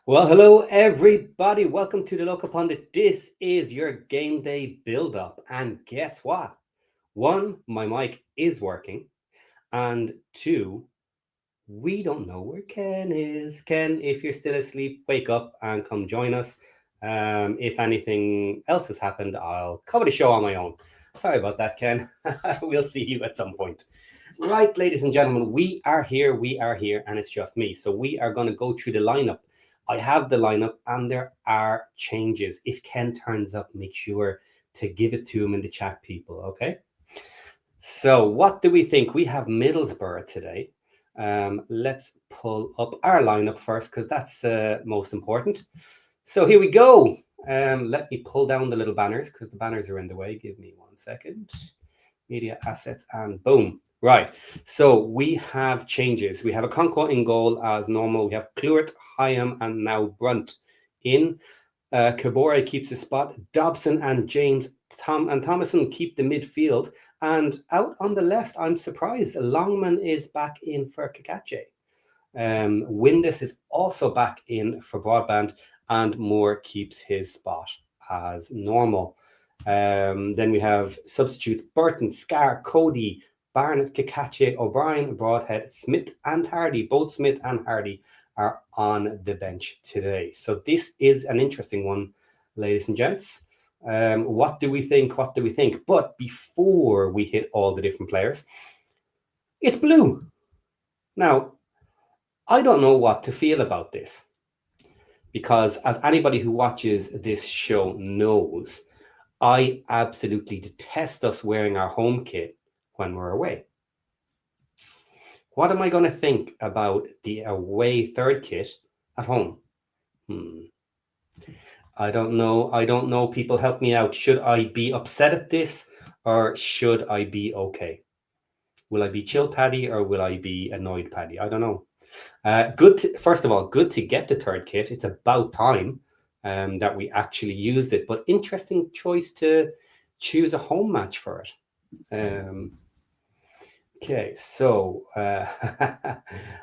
Well, hello everybody. Welcome to the Local Pundit. This is your game day build-up. And guess what? One, my mic is working. And two, we don't know where Ken is. Ken, if you're still asleep, wake up and come join us. If anything else has happened, I'll cover the show on my own. Sorry about that, Ken. We'll see you at some point. Right, ladies and gentlemen, we are here, and it's just me. So we are going to go through the lineup. I have the lineup, and there are changes. If Ken turns up, make sure to give it to him in the chat, people, okay? So what do we think? We have Middlesbrough today. Let's pull up our lineup first, because that's most important. So here we go. Let me pull down the little banners, because the banners are in the way. Give me 1 second. Media assets, and boom. Right, so we have changes. We have a Conquo in goal as normal. We have Clewert, Hyam, and now Brunt in. Kabore keeps his spot. Dobson and James and Thomason keep the midfield. And out on the left, I'm surprised, Longman is back in for Kakache. Windus is also back in for Broadband, and Moore keeps his spot as normal. Then we have substitute Burton, Scar, Cody, Barnett, Kakache, O'Brien, Broadhead, Smith and Hardy. Both Smith and Hardy are on the bench today. So this is an interesting one, ladies and gents. What do we think? What do we think? But before we hit all the different players, it's blue. Now, I don't know what to feel about this, because as anybody who watches this show knows, I absolutely detest us wearing our home kit when we're away. What am I going to think about the away third kit at home? I don't know. People, help me out. Should I be upset at this, or should I be okay? Will I be chill Paddy, or will I be annoyed Paddy? I don't know. First of all, good to get the third kit. It's about time that we actually used it. But interesting choice to choose a home match for it. Okay, so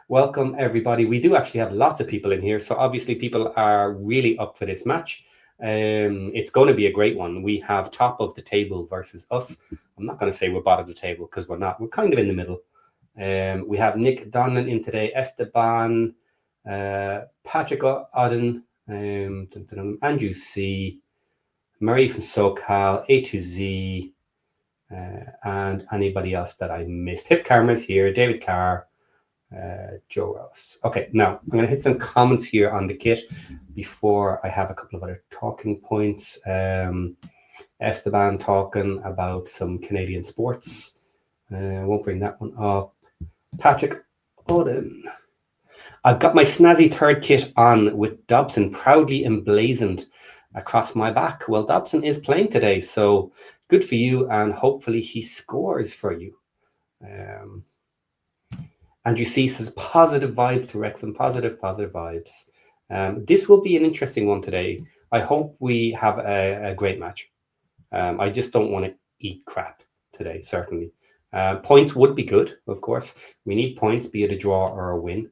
welcome everybody. We do actually have lots of people in here, so obviously people are really up for this match. It's going to be a great one. We have top of the table versus us. I'm not going to say we're bottom of the table, because we're not. We're kind of in the middle. We have Nick Donlan in today, Esteban, Patrick Odden, Andrew C, Marie from SoCal, A to Z, and anybody else that I missed. Hip Cameras here, David Carr, Joe Ross. Okay, now I'm going to hit some comments here on the kit before I have a couple of other talking points. Esteban talking about some Canadian sports. I won't bring that one up. Patrick Odin. I've got my snazzy third kit on with Dobson proudly emblazoned across my back. Well, Dobson is playing today, so good for you, and hopefully he scores for you. Andrew C says positive vibes to Wrexham, positive vibes. This will be an interesting one today. I hope we have a great match. I just don't want to eat crap today, certainly. Points would be good, of course. We need points, be it a draw or a win.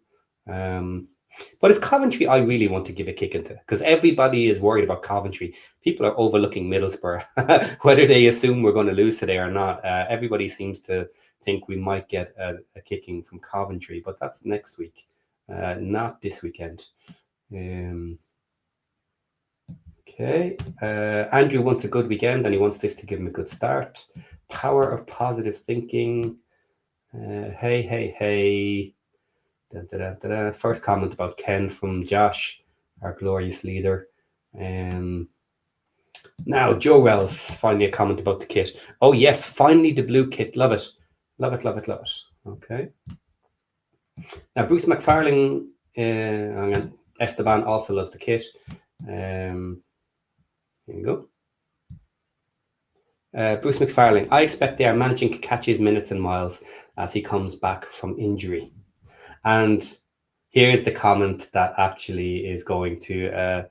But it's Coventry I really want to give a kick into, because everybody is worried about Coventry. People are overlooking Middlesbrough, whether they assume we're going to lose today or not. Everybody seems to think we might get a kicking from Coventry, but that's next week, not this weekend. Okay, Andrew wants a good weekend, and he wants this to give him a good start. Power of positive thinking. Hey. First comment about Ken from Josh, our glorious leader. Now, Joe Wells, finally a comment about the kit. Oh, yes, finally the blue kit. Love it. Okay. Now, Bruce McFarlane, Esteban also loves the kit. Here you go. Bruce McFarlane, I expect they are managing Kakache's minutes and miles as he comes back from injury. And here's the comment that actually is going to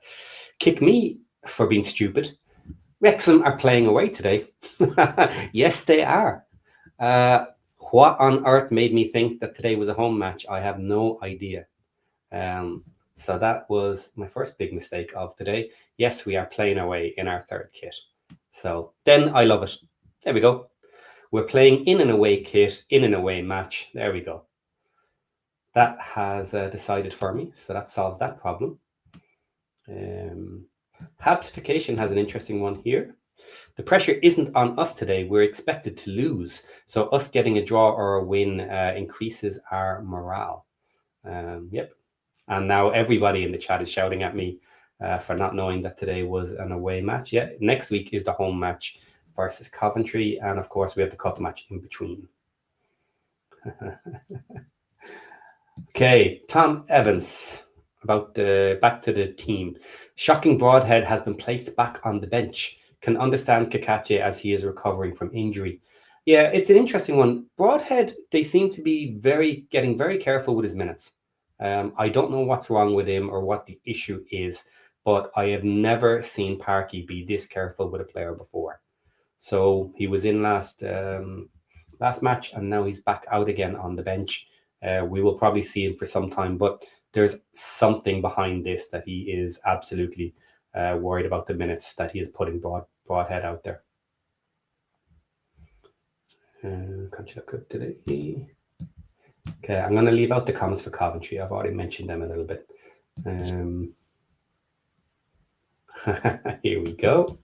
kick me for being stupid. Wrexham are playing away today. Yes, they are. What on earth made me think that today was a home match? I have no idea. So that was my first big mistake of the day. Yes, we are playing away in our third kit. So then I love it. There we go. We're playing in an away kit, in an away match. There we go. That has decided for me. So that solves that problem. Haptification has an interesting one here. The pressure isn't on us today. We're expected to lose. So us getting a draw or a win increases our morale. Yep. And now everybody in the chat is shouting at me for not knowing that today was an away match. Yeah, next week is the home match versus Coventry. And of course, we have the cup match in between. Okay, Tom Evans, about back to the team. Shocking Broadhead has been placed back on the bench. Can understand Kakache as he is recovering from injury. Yeah, it's an interesting one. Broadhead, they seem to be getting very careful with his minutes. I don't know what's wrong with him or what the issue is, but I have never seen Parky be this careful with a player before. So he was in last match, and now he's back out again on the bench. We will probably see him for some time, but there's something behind this that he is absolutely worried about the minutes that he is putting Broadhead out there. Can't you look up today? Okay, I'm going to leave out the comments for Coventry. I've already mentioned them a little bit. Here we go.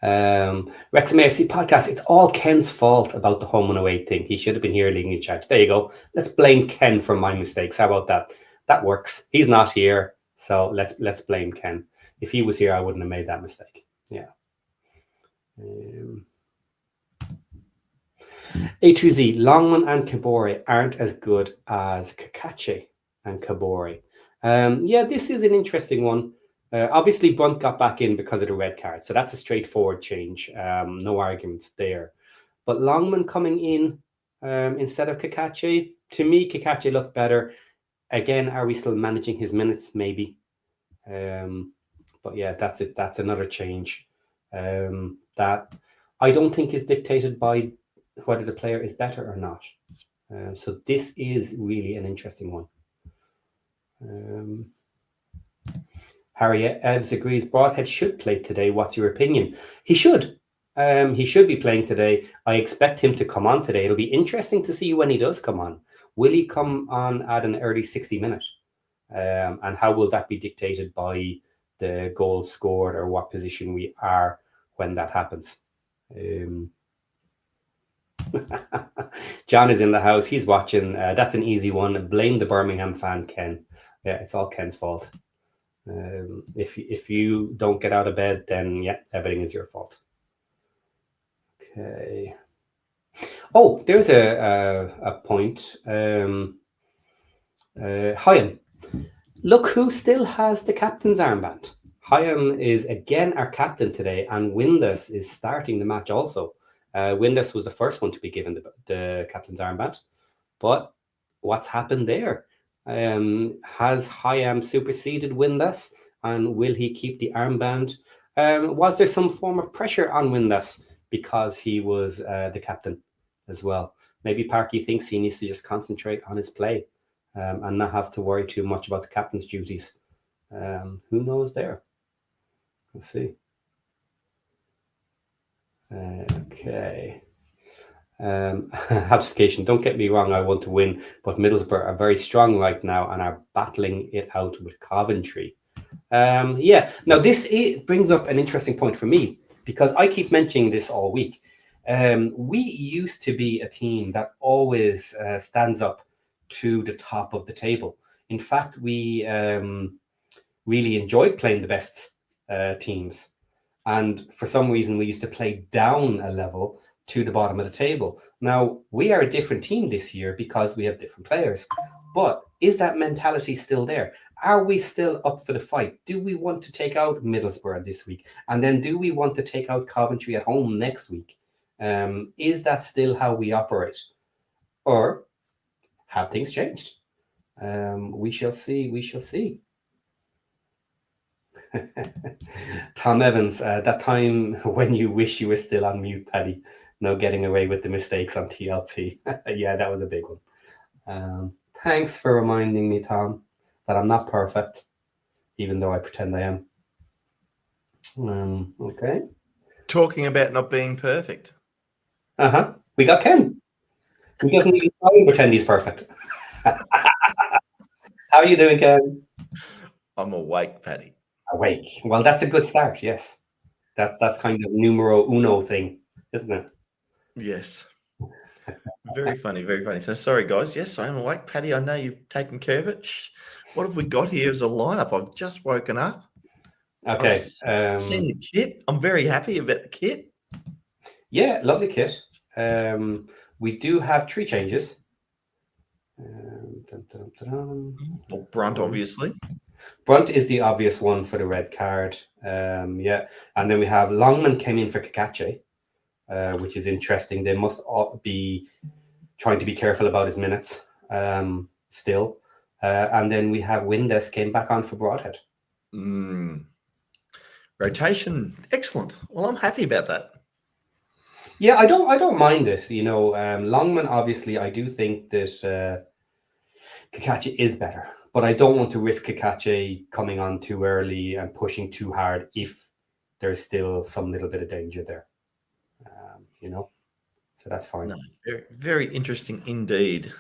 Wrexham AFC podcast. It's all Ken's fault about the home and away thing. He should have been here leading the charge. There you go. Let's blame Ken for my mistakes. How about that? That works. He's not here, so let's blame Ken. If he was here, I wouldn't have made that mistake. Yeah. A2Z, Longman and Kabore aren't as good as Kakache and Kabore. Yeah, this is an interesting one. Obviously, Brunt got back in because of the red card, so that's a straightforward change. No arguments there. But Longman coming in instead of Kakache, to me, Kakache looked better. Again, are we still managing his minutes? Maybe. But yeah, that's it. That's another change that I don't think is dictated by whether the player is better or not. So this is really an interesting one. Harry Evans agrees Broadhead should play today. What's your opinion? He should. He should be playing today. I expect him to come on today. It'll be interesting to see when he does come on. Will he come on at an early 60-minute? And how will that be dictated by the goals scored or what position we are when that happens? John is in the house. He's watching. That's an easy one. Blame the Birmingham fan, Ken. Yeah, it's all Ken's fault. If you don't get out of bed, then yeah, everything is your fault. Okay. Oh, there's a point. Hyam. Look who still has the captain's armband. Hyam is again our captain today, and Windus is starting the match also. Windus was the first one to be given the captain's armband. But what's happened there? Has Hyam superseded Windus, and will he keep the armband? Was there some form of pressure on Windus because he was the captain as well? Maybe Parky thinks he needs to just concentrate on his play and not have to worry too much about the captain's duties. Who knows there? Let's see. Okay. Haptification, don't get me wrong, I want to win, but Middlesbrough are very strong right now and are battling it out with Coventry. Yeah, now this brings up an interesting point for me, because I keep mentioning this all week. We used to be a team that always stands up to the top of the table. In fact, we really enjoyed playing the best teams. And for some reason, we used to play down a level to the bottom of the table. Now, we are a different team this year because we have different players. But is that mentality still there? Are we still up for the fight? Do we want to take out Middlesbrough this week? And then do we want to take out Coventry at home next week? Is that still how we operate? Or have things changed? We shall see. We shall see. Tom Evans, that time when you wish you were still on mute, Paddy. No getting away with the mistakes on TLP. Yeah, that was a big one. Thanks for reminding me, Tom. that I'm not perfect, even though I pretend I am. Okay. Talking about not being perfect. We got Ken. He doesn't even try and pretend he's perfect. How are you doing, Ken? I'm awake, Paddy. Awake. Well, that's a good start. Yes, that's kind of numero uno thing, isn't it? Yes. Very funny, very funny. So sorry, guys. Yes, I am awake, Paddy. I know you've taken care of it. What have we got here as a lineup? I've just woken up. Okay. I've seen the kit. I'm very happy about the kit. Yeah, lovely kit. We do have 3 changes. Well, Brunt, obviously. Brunt is the obvious one for the red card. Yeah, and then we have Longman came in for Kakache, which is interesting. They must be trying to be careful about his minutes still. And then we have Windes came back on for Broadhead. Rotation, excellent. Well, I'm happy about that. Yeah, I don't mind it. You know, Longman, obviously, I do think that Kakache is better, but I don't want to risk Kakache coming on too early and pushing too hard if there's still some little bit of danger there. You know, so that's fine. No, very, very interesting indeed.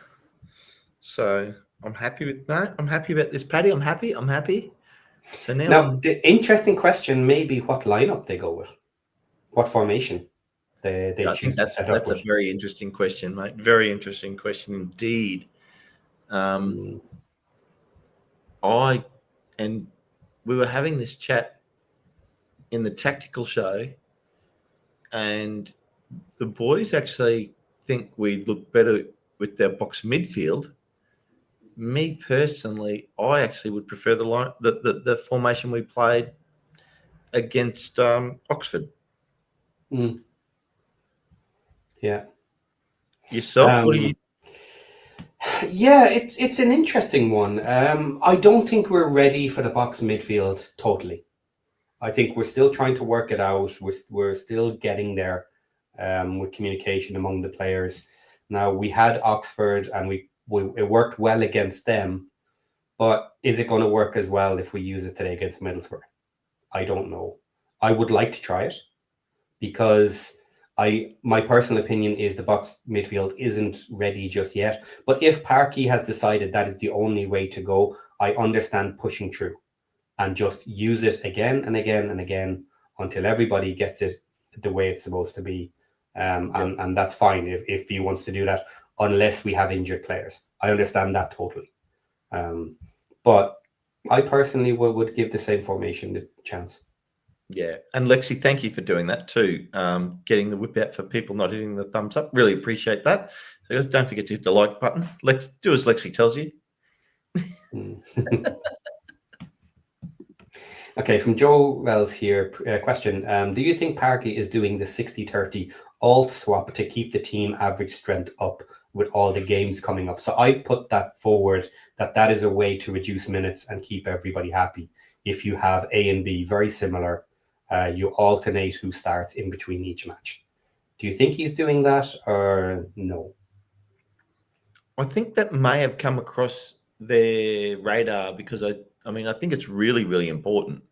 So I'm happy with that. I'm happy about this, Paddy. I'm happy. So now the interesting question may be what lineup they go with, what formation they choose to set up with. That's a very interesting question, mate. Very interesting question indeed. We were having this chat in the tactical show, and the boys actually think we look better with their box midfield. Me personally, I actually would prefer the formation we played against Oxford. Yeah. Yourself? What do you? Yeah, it's an interesting one. I don't think we're ready for the box midfield totally. I think we're still trying to work it out. We're still getting there with communication among the players. Now, we had Oxford and it worked well against them, but is it going to work as well if we use it today against Middlesbrough? I don't know. I would like to try it because my personal opinion is the box midfield isn't ready just yet. But if Parky has decided that is the only way to go, I understand pushing through and just use it again and again and again until everybody gets it the way it's supposed to be. And that's fine if he wants to do that, unless we have injured players. I understand that totally. But I personally would give the same formation the chance. Yeah, and Lexi, thank you for doing that too. Getting the whip out for people not hitting the thumbs up. Really appreciate that. So guys, don't forget to hit the like button. Let's do as Lexi tells you. Okay, from Joe Wells here, question. Do you think Parky is doing the 60-30 alt swap to keep the team average strength up with all the games coming up? So I've put that forward, that is a way to reduce minutes and keep everybody happy. If you have A and B very similar, you alternate who starts in between each match. Do you think he's doing that or no? I think that may have come across their radar because I think it's really, really important.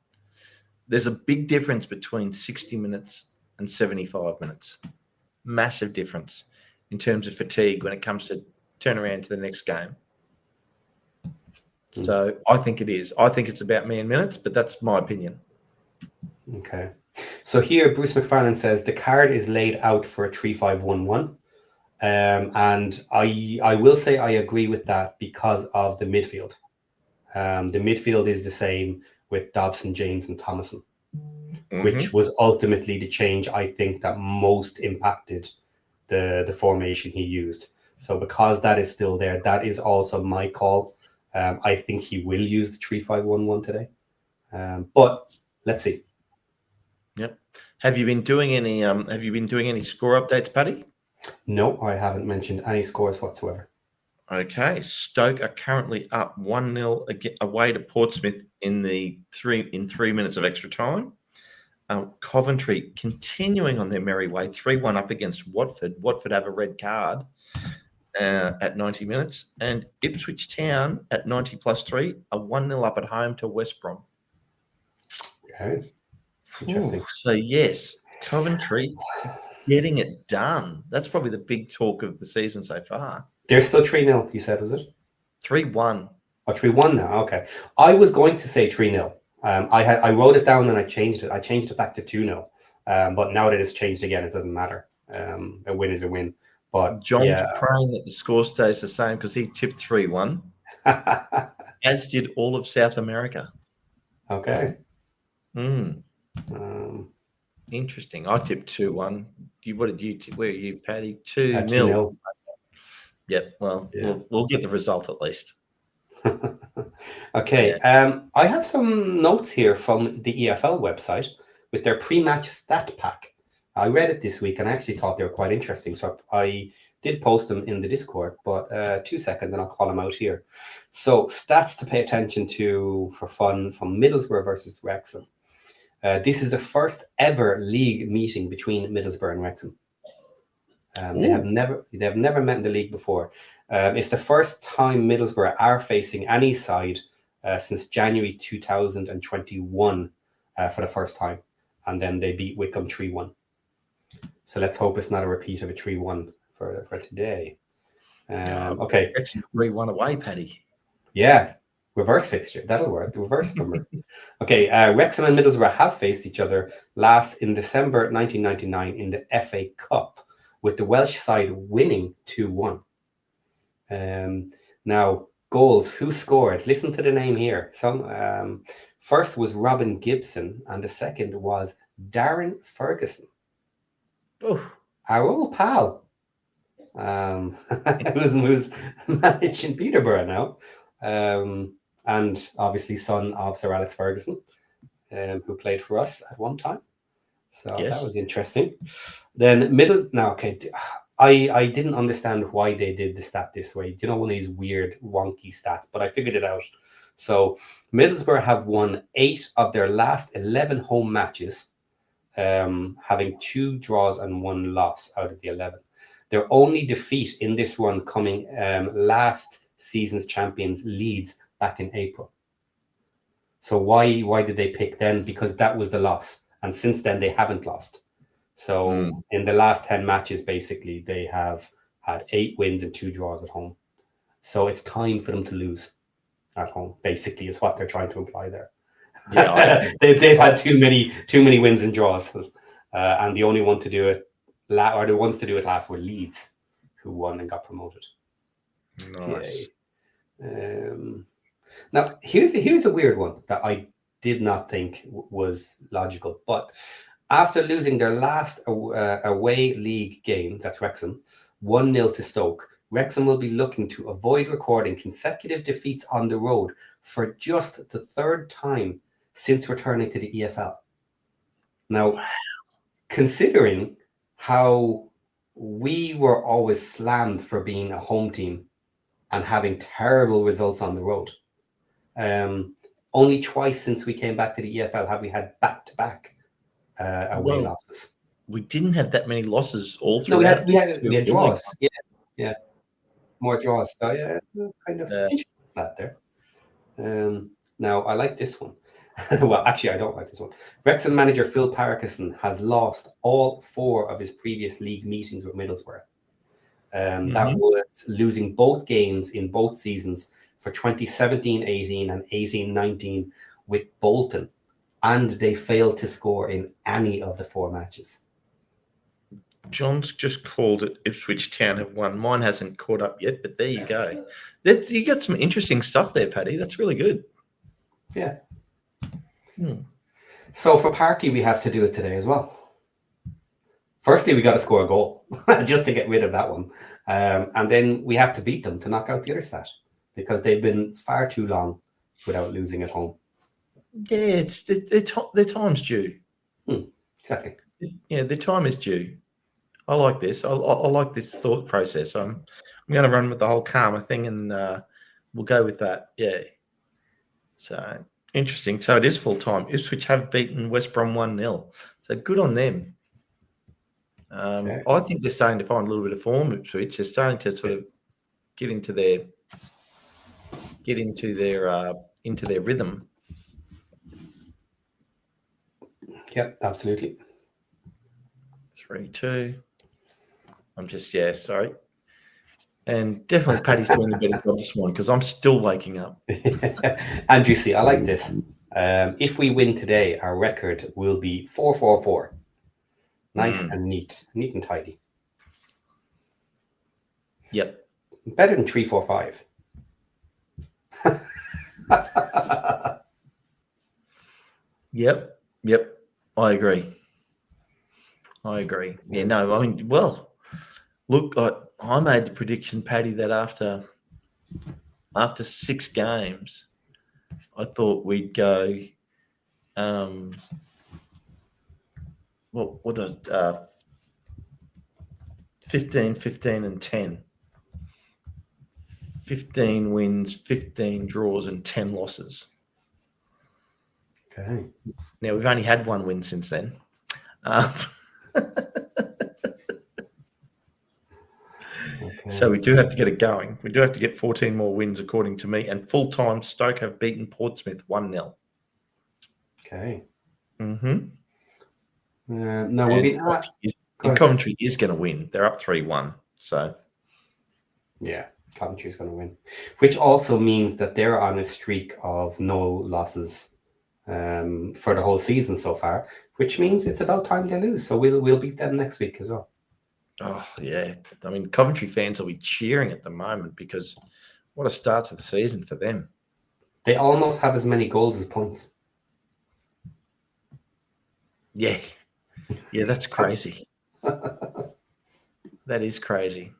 There's a big difference between 60 minutes and 75 minutes. Massive difference in terms of fatigue when it comes to turn around to the next game. So I think it is. I think it's about me and minutes, but that's my opinion. Okay. So here, Bruce McFarlane says the card is laid out for a 3-5-1-1. And I will say I agree with that because of the midfield. The midfield is the same with Dobson, James, and Thomason, which was ultimately the change I think that most impacted the formation he used. So because that is still there, that is also my call. I think he will use the 3-5-1-1 today. But let's see. Yep. Have you been doing any score updates, Paddy? No, I haven't mentioned any scores whatsoever. Okay, Stoke are currently up 1-0 away to Portsmouth in 3 minutes of extra time. Coventry continuing on their merry way, 3-1 up against Watford. Watford have a red card. at 90 minutes. And Ipswich Town at 90+3 are 1-0 up at home to West Brom. Okay. Interesting. Ooh, so, yes, Coventry getting it done. That's probably the big talk of the season so far. They're still 3-0, you said, was it? 3-1. Oh, 3-1 now. Okay. I was going to say 3-0. I wrote it down and I changed it. I changed it back to 2-0. But now that it's changed again, it doesn't matter. A win is a win. But John's praying that the score stays the same because he tipped 3-1, as did all of South America. Okay. Interesting. I tipped 2-1. What did you tip? Where are you, Paddy? 2-0. 2-0. Yep. Well, Yeah. we'll get the result at least. Okay. Yeah. I have some notes here from the EFL website with their pre-match stat pack. I read it this week and I actually thought they were quite interesting. So I did post them in the Discord, but 2 seconds and I'll call them out here. So stats to pay attention to for fun from Middlesbrough versus Wrexham. This is the first ever league meeting between Middlesbrough and Wrexham. They have never met in the league before. It's the first time Middlesbrough are facing any side since January 2021 for the first time, and then they beat Wycombe 3-1. So let's hope it's not a repeat of a 3-1 for today. Okay, 3-1 away, Paddy. Yeah, reverse fixture. That'll work. The reverse number. Okay, Wrexham and Middlesbrough have faced each other last in December 1999 in the FA Cup, with the Welsh side winning 2-1. Now, goals. Who scored? Listen to the name here. First was Robin Gibson, and the second was Darren Ferguson. Oh, our old pal. Who's managing Peterborough now. And obviously son of Sir Alex Ferguson, who played for us at one time. So that was interesting. Then I didn't understand why they did the stat this way. You know, one of these weird, wonky stats, but I figured it out. So Middlesbrough have won 8 of their last 11 home matches, having 2 draws and 1 loss out of the 11. Their only defeat in this run coming last season's champions Leeds back in April. So why did they pick then? Because that was the loss. And since then, they haven't lost. So in the last 10 matches, basically, they have had 8 wins and 2 draws at home. So it's time for them to lose at home, basically, is what they're trying to imply there. Yeah, they've had too many wins and draws. And the only one to do it, or the ones to do it last, were Leeds, who won and got promoted. Nice. Okay. Now, here's a weird one that I did not think was logical. But after losing their last away league game, that's Wrexham, 1-0 to Stoke, Wrexham will be looking to avoid recording consecutive defeats on the road for just the 3rd time since returning to the EFL. Now, considering how we were always slammed for being a home team and having terrible results on the road, only twice since we came back to the EFL have we had back-to-back away losses. We didn't have that many losses all through. No, we had draws. Yeah, more draws. So yeah, kind of interesting that there. Now I like this one. Well, actually, I don't like this one. Wrexham manager Phil Parkinson has lost all 4 of his previous league meetings with Middlesbrough. That was losing both games in both seasons for 2017-18 and 18-19 with Bolton, and they failed to score in any of the 4 matches. John's just called it Ipswich Town have won. Mine hasn't caught up yet, but there you go. You got some interesting stuff there, Paddy. That's really good. Yeah. So for Parky, we have to do it today as well. Firstly, we got to score a goal just to get rid of that one. And then we have to beat them to knock out the other stat, because they've been far too long without losing at home. Yeah, it's their time's due. Exactly. Yeah, their time is due. I like this. I like this thought process. I'm going to run with the whole karma thing, and we'll go with that. Yeah. So interesting. So it is full time. Ipswich have beaten West Brom 1-0. So good on them. I think they're starting to find a little bit of form. Ipswich. They're starting to sort of get into their rhythm. Yep, absolutely. 3-2. I'm just sorry. And definitely Paddy's doing the better job this morning because I'm still waking up. And you see, I like this. If we win today, our record will be 4-4-4. Nice and neat and tidy. Yep. Better than 3-4-5. Yep. I agree. Yeah, no, I mean, well, look, I made the prediction, Paddy, that after 6 games, I thought we'd go. What 15, 15, and 10. 15 wins, 15 draws, and 10 losses. Okay. Now we've only had 1 win since then. Okay. So we do have to get it going. We do have to get 14 more wins, according to me. And full-time, Stoke have beaten Portsmouth 1-0. Okay. Mm-hmm. No, we'll be Coventry is going to win. They're up 3-1. So yeah, Coventry is going to win, which also means that they're on a streak of no losses for the whole season so far. Which means it's about time they lose. So we'll beat them next week as well. Oh yeah, I mean Coventry fans will be cheering at the moment because what a start to the season for them. They almost have as many goals as points. Yeah, that's crazy. That is crazy.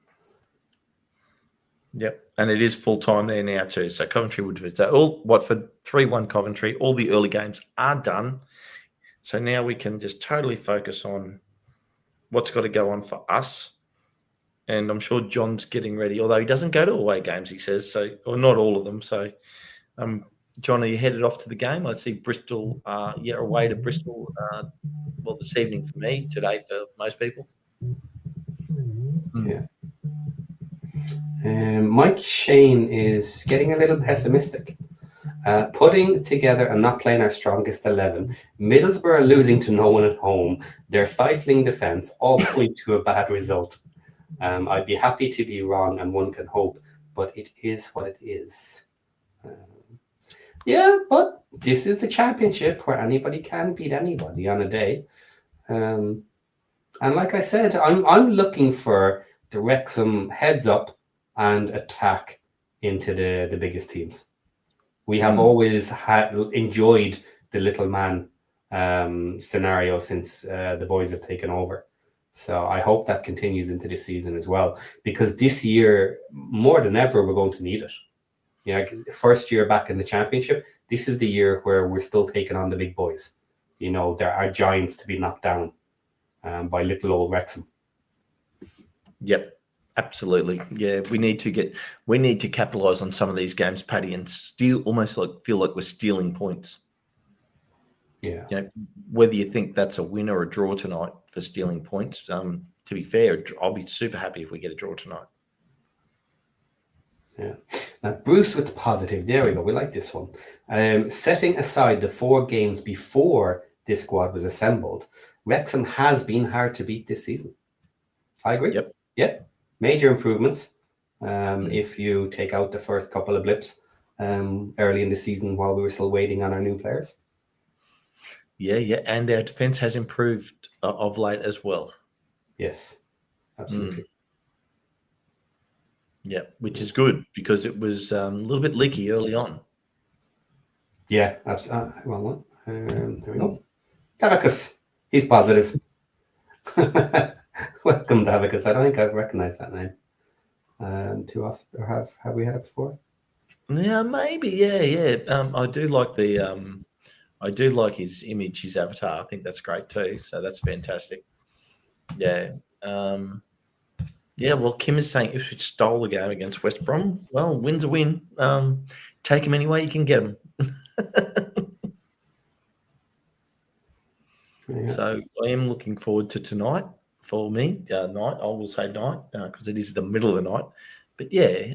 Yep, and it is full time there now too. So Coventry would be all Watford 3-1 Coventry. All the early games are done. So now we can just totally focus on what's got to go on for us. And I'm sure John's getting ready, although he doesn't go to away games, he says, so, or not all of them. So, John, are you headed off to the game? I see Bristol, away to Bristol, this evening for me, today for most people. Yeah. Mike Shane is getting a little pessimistic. Putting together and not playing our strongest 11, Middlesbrough losing to no one at home, their stifling defence all point to a bad result. I'd be happy to be wrong, and one can hope, but it is what it is. Yeah, but this is the championship where anybody can beat anybody on a day. And like I said, I'm looking for the Wrexham heads up and attack into the biggest teams. We have always enjoyed the little man scenario since the boys have taken over. So I hope that continues into this season as well, because this year, more than ever, we're going to need it. Yeah, first year back in the championship, this is the year where we're still taking on the big boys. You know, there are giants to be knocked down by little old Wrexham. Yep, absolutely. Yeah, we need to capitalize on some of these games, Paddy, and feel like we're stealing points. Yeah. You know, whether you think that's a win or a draw tonight for stealing points, to be fair, I'll be super happy if we get a draw tonight. Yeah. Now, Bruce with the positive. There we go. We like this one. Setting aside the 4 games before this squad was assembled, Wrexham has been hard to beat this season. I agree. Yep. Yeah. Major improvements. If you take out the first couple of blips early in the season while we were still waiting on our new players. Yeah. And our defence has improved of late as well. Yes, absolutely. Yeah, which is good because it was a little bit leaky early on. Yeah, absolutely. Well, there we go. Davicus, he's positive. Welcome, Davicus. I don't think I've recognized that name too often, or have we had it before? Yeah, maybe. Yeah. I do like I do like his image, his avatar. I think that's great too. So that's fantastic. Yeah. Yeah, well, Kim is saying Ipswich stole the game against West Brom. Well, win's a win. Take him any way you can get him. Yeah. So I am looking forward to tonight. For me, night, I will say night, because it is the middle of the night. But yeah,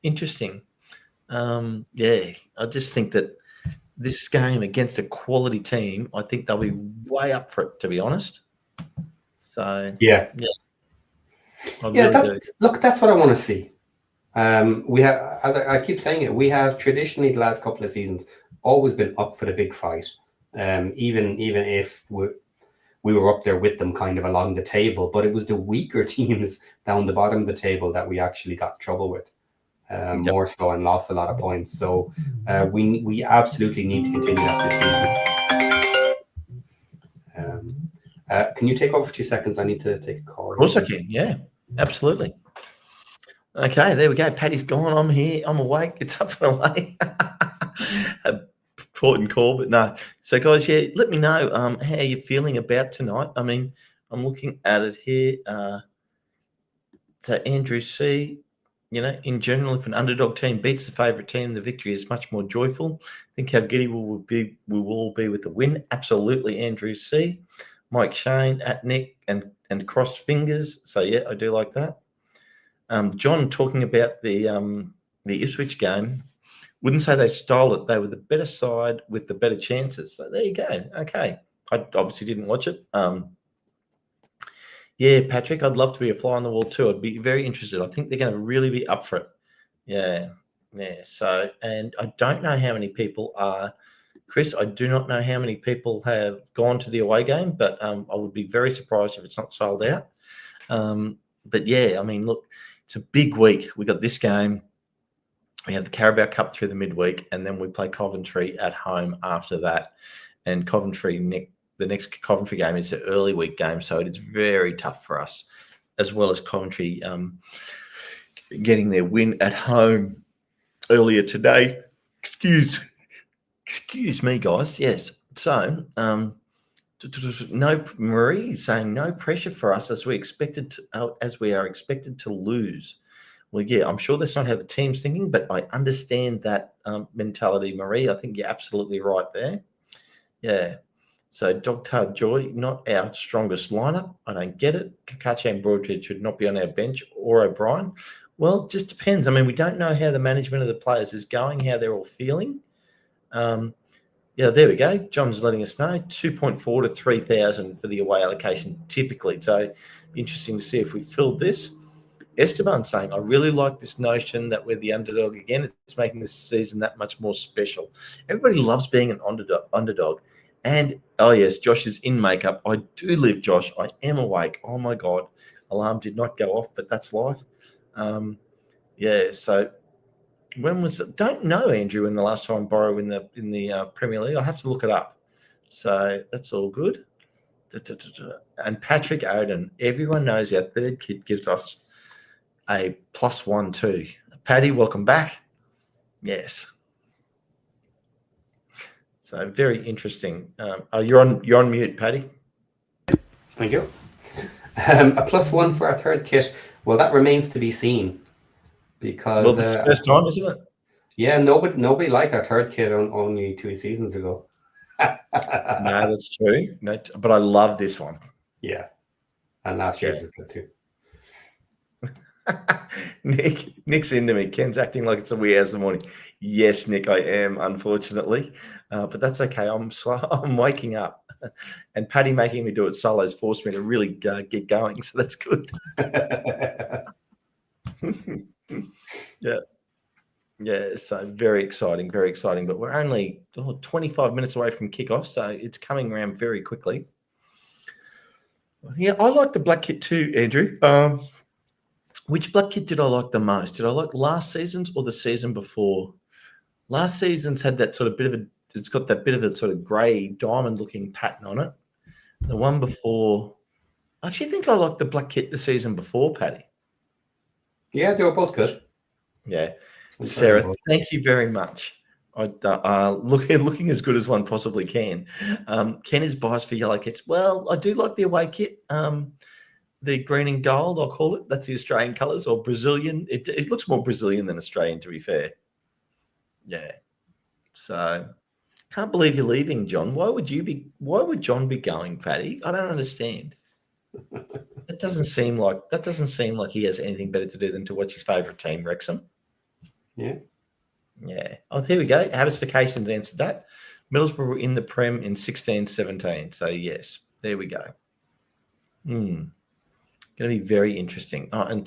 interesting. Yeah, I just think that this game against a quality team, I think they'll be way up for it, to be honest. So Yeah, I really do. look, that's what I want to see. We have, as I keep saying it, we have traditionally the last couple of seasons always been up for the big fight. Even if we were up there with them kind of along the table, but it was the weaker teams down the bottom of the table that we actually got trouble with, more so, and lost a lot of points. So we absolutely need to continue that this season. Can you take over for 2 seconds? I need to take a call. Of course I can. Yeah, absolutely. Okay, there we go. Paddy's gone. I'm here. I'm awake. It's up and away. Important call, but no. So, guys, yeah, let me know how you're feeling about tonight. I mean, I'm looking at it here. So, Andrew C., you know, in general, if an underdog team beats the favourite team, the victory is much more joyful. I think how giddy we will all be with the win. Absolutely, Andrew C. Mike Shane at Nick and crossed fingers. So, yeah, I do like that. John talking about the Ipswich game, wouldn't say they stole it. They were the better side with the better chances. So there you go. Okay. I obviously didn't watch it. Yeah, Patrick, I'd love to be a fly on the wall too. I'd be very interested. I think they're going to really be up for it. Yeah. Yeah. So, and I don't know how many people are, Chris, I do not know how many people have gone to the away game, but I would be very surprised if it's not sold out. But yeah, I mean, look, it's a big week. We got this game. We have the Carabao Cup through the midweek, and then we play Coventry at home after that. And Coventry, the next Coventry game is an early week game, so it is very tough for us, as well as Coventry getting their win at home earlier today. Excuse me, guys. Yes. So, no, Marie saying no pressure for us as we are expected to lose. Well, yeah, I'm sure that's not how the team's thinking, but I understand that mentality, Marie. I think you're absolutely right there. Yeah. So, Dogtard Joy, not our strongest lineup. I don't get it. Kakachi and Broadhead should not be on our bench, or O'Brien. Well, it just depends. I mean, we don't know how the management of the players is going, how they're all feeling. Yeah, there we go. John's letting us know 2.4 to 3,000 for the away allocation typically. So, interesting to see if we filled this. Esteban saying, I really like this notion that we're the underdog again. It's making this season that much more special. Everybody loves being an underdog. And, oh, yes, Josh is in makeup. I do live, Josh. I am awake. Oh, my God. Alarm did not go off, but that's life. Yeah, so when was it? Don't know, Andrew, when the last time borrow in the Premier League. I'll have to look it up. So that's all good. And Patrick Oden, everyone knows our third kid gives us a +1 too. Paddy, welcome back. Yes. So very interesting. You're on mute, Paddy. Thank you. A +1 for our third kit. Well, that remains to be seen, because this is the first time, isn't it? Yeah, nobody liked our third kit only 2 seasons ago. No, that's true. No, but I love this one. Yeah, and last year's was good too. Nick's into me. Ken's acting like it's a wee hours in the morning. Yes, Nick, I am, unfortunately, but that's okay. I'm waking up, and Paddy making me do it solo has forced me to really get going. So that's good. Yeah. So very exciting. But we're only 25 minutes away from kickoff, so it's coming around very quickly. Yeah, I like the black kit too, Andrew. Which black kit did I like the most? Did I like last season's or the season before? Last season's had that sort of it's got that bit of a sort of grey diamond-looking pattern on it. The one before, I actually think I liked the black kit the season before, Paddy. Yeah, they were both good. Yeah. Sarah, thank you very much. Looking as good as one possibly can. Ken is biased for yellow kits. Well, I do like the away kit. The green and gold, I'll call it. That's the Australian colours, or Brazilian. It looks more Brazilian than Australian, to be fair. Yeah. So, can't believe you're leaving, John. Why would John be going, Paddy? I don't understand. doesn't seem like he has anything better to do than to watch his favourite team, Wrexham. Yeah. Yeah. Oh, here we go. Habits Vacations answered that. Middlesbrough were in the Prem in 16-17. So yes, there we go. Going to be very interesting. Saying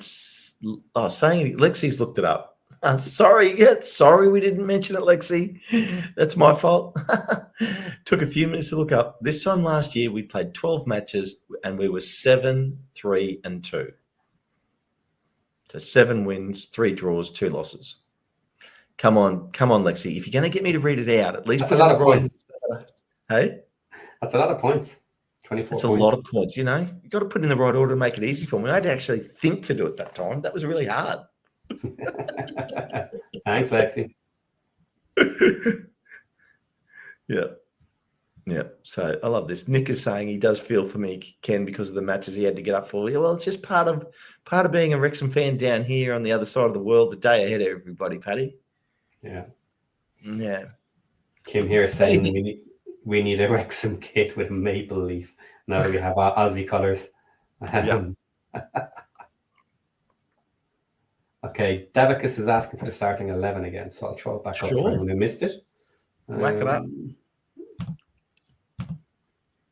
Lexi's looked it up. Sorry we didn't mention it, Lexi. That's my fault. Took a few minutes to look up. This time last year, we played 12 matches and we were 7-3-2. So 7 wins, 3 draws, 2 losses. Come on, Lexi. If you're going to get me to read it out, at least That's a lot of points. Hey? That's a lot of points. 24 That's a lot of points, you know. You've got to put in the right order to make it easy for me. I had to actually think to do it that time. That was really hard. Thanks, Lexi. Yeah. So I love this. Nick is saying he does feel for me, Ken, because of the matches he had to get up for. Yeah, well, it's just part of being a Wrexham fan down here on the other side of the world, the day ahead of everybody, Paddy. Yeah. Kim here saying we need a Wrexham kit with a maple leaf. Now that we have our Aussie colours. Okay, Davicus is asking for the starting 11 again, so I'll throw it back up for anyone who missed it. Whack it up.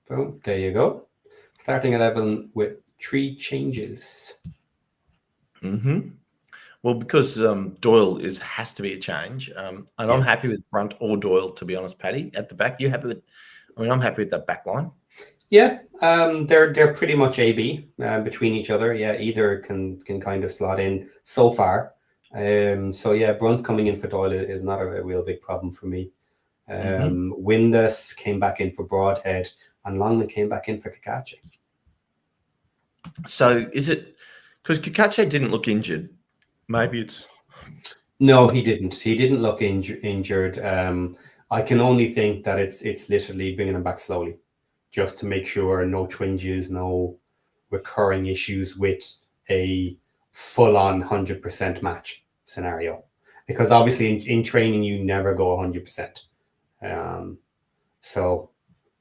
Boom, there you go. Starting 11 with 3 changes. Well, because Doyle has to be a change, and I'm happy with Brunt or Doyle, to be honest, Paddy. At the back, you happy with? I'm happy with that back line. Yeah, they're pretty much AB between each other. Yeah, either can kind of slot in so far. So yeah, Brunt coming in for Doyle is not a real big problem for me. Windus came back in for Broadhead, and Longman came back in for Kakache. So is it because Kakache didn't look injured? Maybe it's no, he didn't. He didn't look injured. I can only think that it's literally bringing him back slowly, just to make sure no twinges, no recurring issues with a full-on 100% match scenario. Because obviously in training you never go 100%. So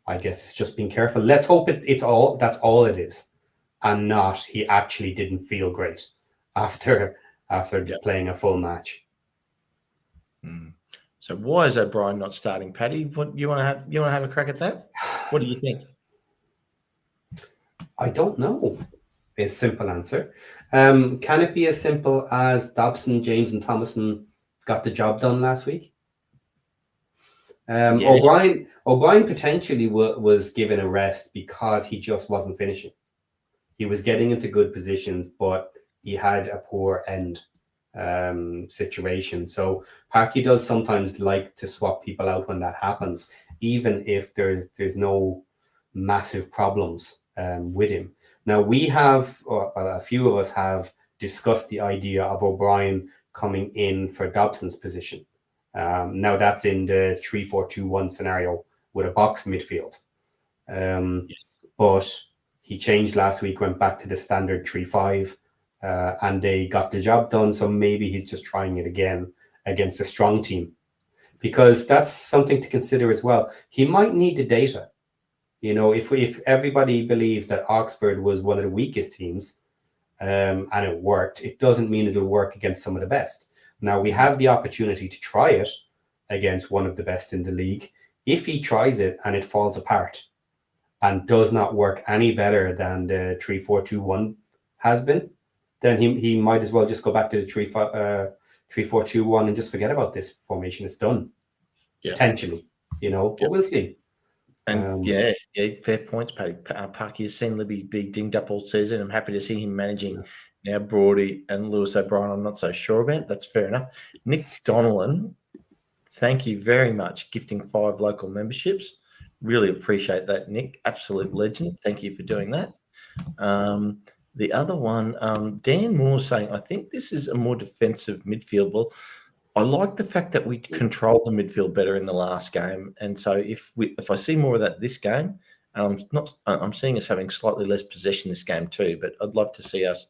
I guess it's just being careful. Let's hope that's all it is, and not he actually didn't feel great after playing a full match. So why is O'Brien not starting, Paddy? What you want to have a crack at that? What do you think? I don't know. A simple answer. Can it be as simple as Dobson, James, and Thomason got the job done last week? O'Brien potentially was given a rest because he just wasn't finishing. He was getting into good positions, but he had a poor end situation. So Parky does sometimes like to swap people out when that happens, even if there's no massive problems with him. Now we have, or a few of us have discussed the idea of O'Brien coming in for Dobson's position. Now that's in the 3-4-2-1 scenario with a box midfield. But he changed last week, went back to the standard 3-5, and they got the job done. So maybe he's just trying it again against a strong team, because that's something to consider as well. He might need the data. You know, if everybody believes that Oxford was one of the weakest teams, and it worked, it doesn't mean it'll work against some of the best. Now we have the opportunity to try it against one of the best in the league. If he tries it and it falls apart and does not work any better than the 3-4-2-1 has been, then he might as well just go back to the 3-4-2-1 and just forget about this formation. It's done. Potentially, but we'll see. And fair points, Paddy. Parky has seen Libby be dinged up all season. I'm happy to see him managing now Brody and Lewis O'Brien. I'm not so sure about. That's fair enough. Nick Donnellan, thank you very much. Gifting 5 local memberships. Really appreciate that, Nick. Absolute legend. Thank you for doing that. The other one, Dan Moore saying, I think this is a more defensive midfield. Well, I like the fact that we controlled the midfield better in the last game, and so if I see more of that this game, I'm seeing us having slightly less possession this game too. But I'd love to see us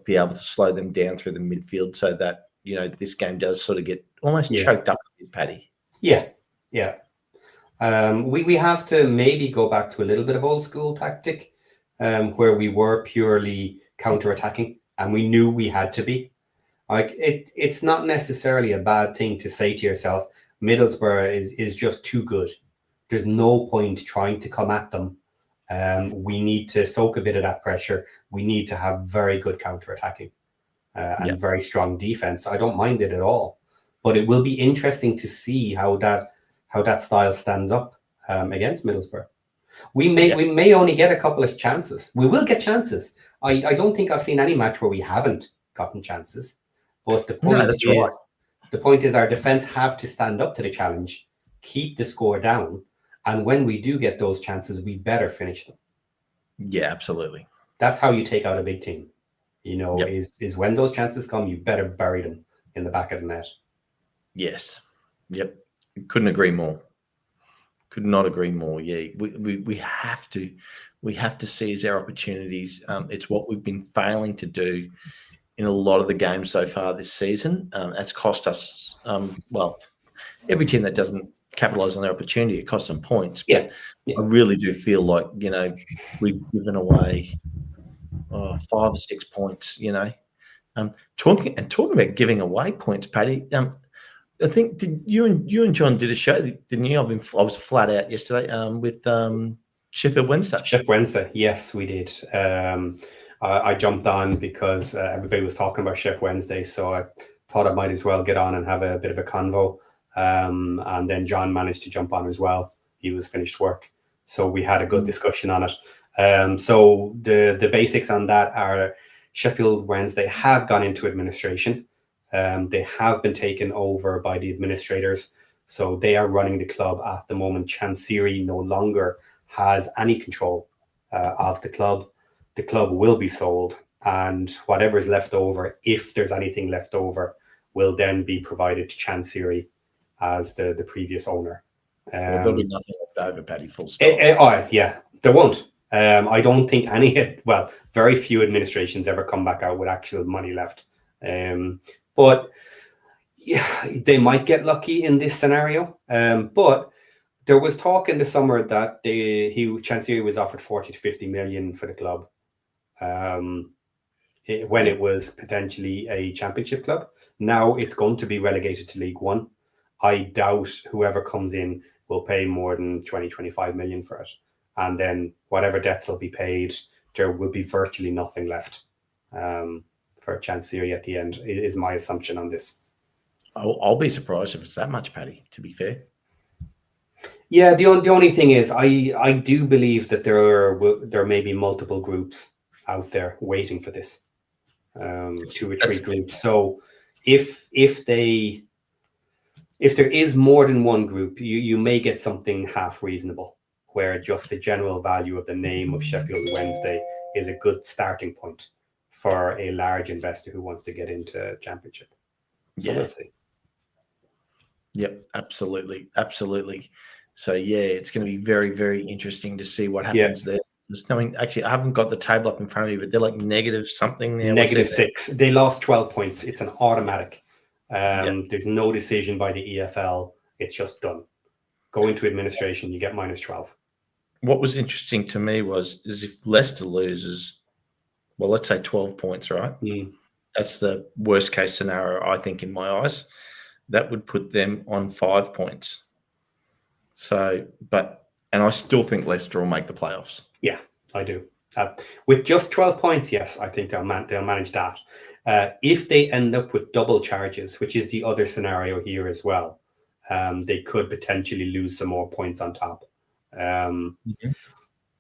be able to slow them down through the midfield so that this game does sort of get almost choked up a bit, Paddy. Yeah. We have to maybe go back to a little bit of old school tactic where we were purely counter-attacking, and we knew we had to be. Like it's not necessarily a bad thing to say to yourself, Middlesbrough is just too good. There's no point trying to come at them. We need to soak a bit of that pressure. We need to have very good counter-attacking and very strong defense. I don't mind it at all, but it will be interesting to see how that style stands up against Middlesbrough. We may only get a couple of chances. We will get chances. I don't think I've seen any match where we haven't gotten chances. But the point is our defense have to stand up to the challenge, keep the score down, and when we do get those chances, we better finish them. Yeah, absolutely. That's how you take out a big team. Is when those chances come, you better bury them in the back of the net. Yes. Yep. Couldn't agree more. Could not agree more. Yeah, we have to seize our opportunities. It's what we've been failing to do in a lot of the games so far this season. That's cost us. Well, every team that doesn't capitalize on their opportunity, it costs them points. But I really do feel like we've given away 5 or 6 points. Talking about giving away points, Paddy. I think you and John did a show, didn't you? I was flat out yesterday with Sheffield Wednesday. Sheffield Wednesday, yes, we did. I jumped on because everybody was talking about Sheffield Wednesday, so I thought I might as well get on and have a bit of a convo. And then John managed to jump on as well. He was finished work, so we had a good discussion on it. So the basics on that are Sheffield Wednesday have gone into administration. They have been taken over by the administrators, so they are running the club at the moment. Chancery no longer has any control of the club. The club will be sold, and whatever is left over, if there's anything left over, will then be provided to Chancery as the previous owner. There'll be nothing left over, Paddy, full stop. Yeah, there won't. I don't think very few administrations ever come back out with actual money left. But yeah, they might get lucky in this scenario. But there was talk in the summer that Chancery was offered 40 to 50 million for the club when it was potentially a championship club. Now it's going to be relegated to League One. I doubt whoever comes in will pay more than 20, 25 million for it. And then whatever debts will be paid, there will be virtually nothing left for Chancery at the end, is my assumption on this. I'll be surprised if it's that much, Paddy, to be fair. Yeah, the only thing is I do believe that there may be multiple groups out there waiting for this, 2 or 3 groups. So if there is more than one group, you may get something half reasonable, where just the general value of the name of Sheffield Wednesday is a good starting point for a large investor who wants to get into Championship. So we'll see. Yep, absolutely. So it's going to be very, very interesting to see what happens there. Actually, I haven't got the table up in front of me, but they're like negative something now. -6. They lost 12 points. It's an automatic. There's no decision by the EFL. It's just done. Go into administration, you get -12. What was interesting to me is if Leicester loses, well, let's say 12 points, right? That's the worst case scenario, I think, in my eyes. That would put them on 5 points. So, and I still think Leicester will make the playoffs. Yeah, I do. With just 12 points, yes, I think they'll manage that. If they end up with double charges, which is the other scenario here as well, they could potentially lose some more points on top.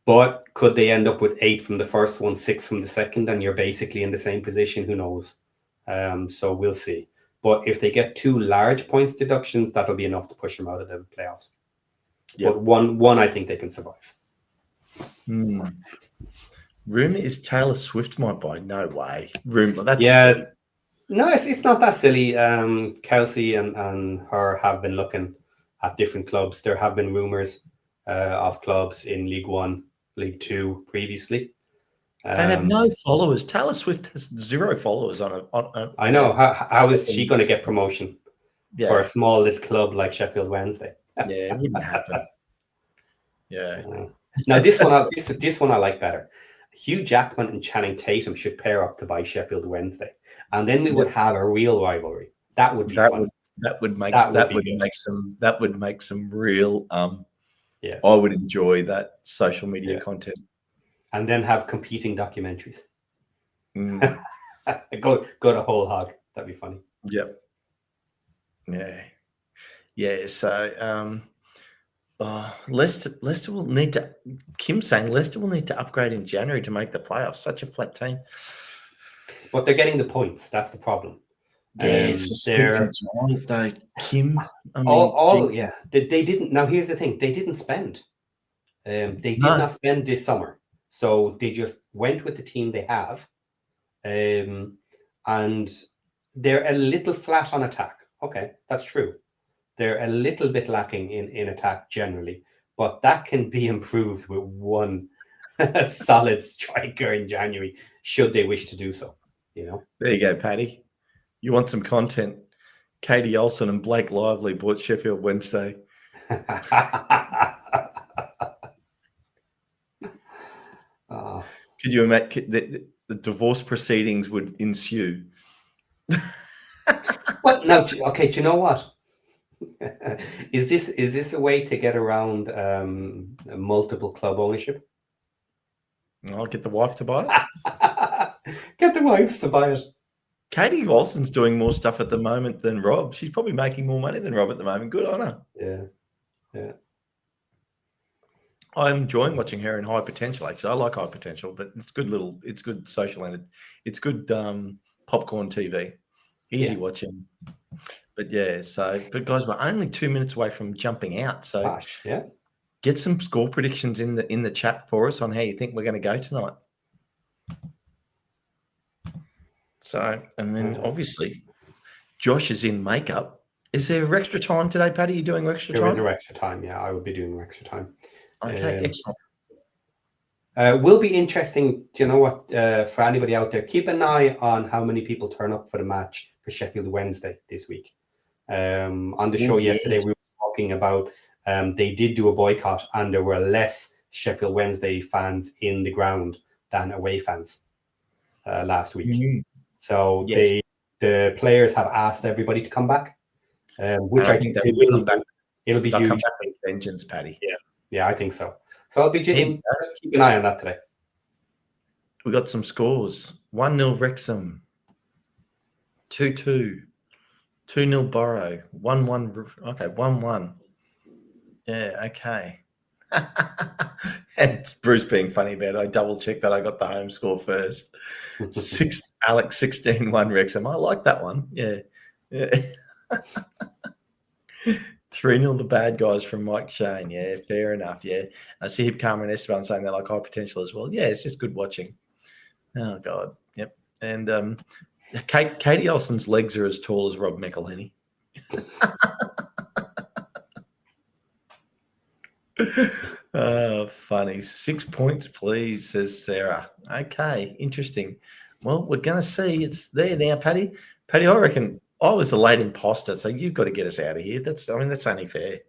But could they end up with 8 from the first one, 6 from the second, and you're basically in the same position? Who knows? So we'll see. But if they get 2 large points deductions, that'll be enough to push them out of the playoffs. But one, I think they can survive. Rumor is Taylor Swift might buy. No way. Rumor. That's silly. No, it's not that silly. Kelsey and her have been looking at different clubs. There have been rumors of clubs in League One, League Two previously. They have no followers. Taylor Swift has 0 followers on. I know. How is she going to get promotion for a small little club like Sheffield Wednesday? Yeah, it wouldn't happen. Yeah. Now this one I like better. Hugh Jackman and Channing Tatum should pair up to buy Sheffield Wednesday, and then we would have a real rivalry. That would be fun. That would make some real. Yeah, I would enjoy that social media content, and then have competing documentaries. Mm. go to whole hog. That'd be funny. Yep. Yeah. So, Leicester will need to. Kim's saying Leicester will need to upgrade in January to make the playoffs. Such a flat team, but they're getting the points. That's the problem. It's a giant though, Kim. I mean, they didn't. Now here's the thing: they didn't spend. They did not spend this summer, so they just went with the team they have, and they're a little flat on attack. Okay, that's true. They're a little bit lacking in attack generally, but that can be improved with one solid striker in January, should they wish to do so. You know. There you go, Paddy. You want some content? Katie Olsen and Blake Lively bought Sheffield Wednesday. Could you imagine the divorce proceedings would ensue? Well, no. Okay, do you know what? Is this a way to get around multiple club ownership? I'll get the wife to buy it. Get the wives to buy it. Katie Olsen's doing more stuff at the moment than Rob. She's probably making more money than Rob at the moment. Good on her. Yeah. I'm enjoying watching her in High Potential. Actually, I like High Potential, but it's good social and it's good popcorn TV. Easy watching. But but guys, we're only 2 minutes away from jumping out. So get some score predictions in the chat for us on how you think we're going to go tonight. So, and then obviously, Josh is in makeup. Is there extra time today, Paddy? Are you doing extra time? There is extra time, yeah. I will be doing extra time. Okay, excellent. Will be interesting. Do you know what? For anybody out there, keep an eye on how many people turn up for the match for Sheffield Wednesday this week. On the show yesterday, we were talking about they did do a boycott, and there were less Sheffield Wednesday fans in the ground than away fans last week. Mm-hmm. So the players have asked everybody to come back, which I think they will come back. It'll be huge. Come back with vengeance, Paddy. Yeah, I think so. So I'll be keep an eye on that today. We got some scores: 1-0 Wrexham, 2-2, 2-0 Borough, 1-1. Okay, 1-1. Yeah, okay. And Bruce being funny about it, I double checked that I got the home score first. Alex 16-1 Wrexham. I like that one. Yeah. 3-0 the bad guys from Mike Shane. Yeah, fair enough. Yeah. I see Hip Karma and Esteban saying they like High Potential as well. Yeah, it's just good watching. Oh God. Yep. And Katie Olsen's legs are as tall as Rob McElhenney. Funny. 6 points, please, says Sarah. Okay, interesting. Well, we're going to see. It's there now, Paddy. Paddy, I reckon I was a late imposter, so you've got to get us out of here. That's only fair.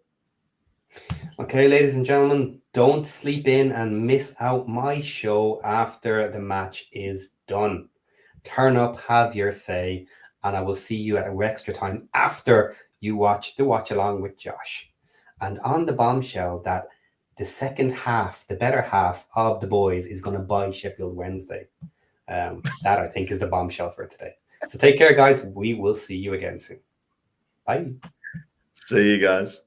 Okay, ladies and gentlemen, don't sleep in and miss out my show after the match is done. Turn up, have your say, and I will see you at extra time after you watch the watch along with Josh. And on the bombshell that the second half, the better half of the boys is going to buy Sheffield Wednesday. That I think is the bombshell for today. So take care, guys. We will see you again soon. Bye. See you guys.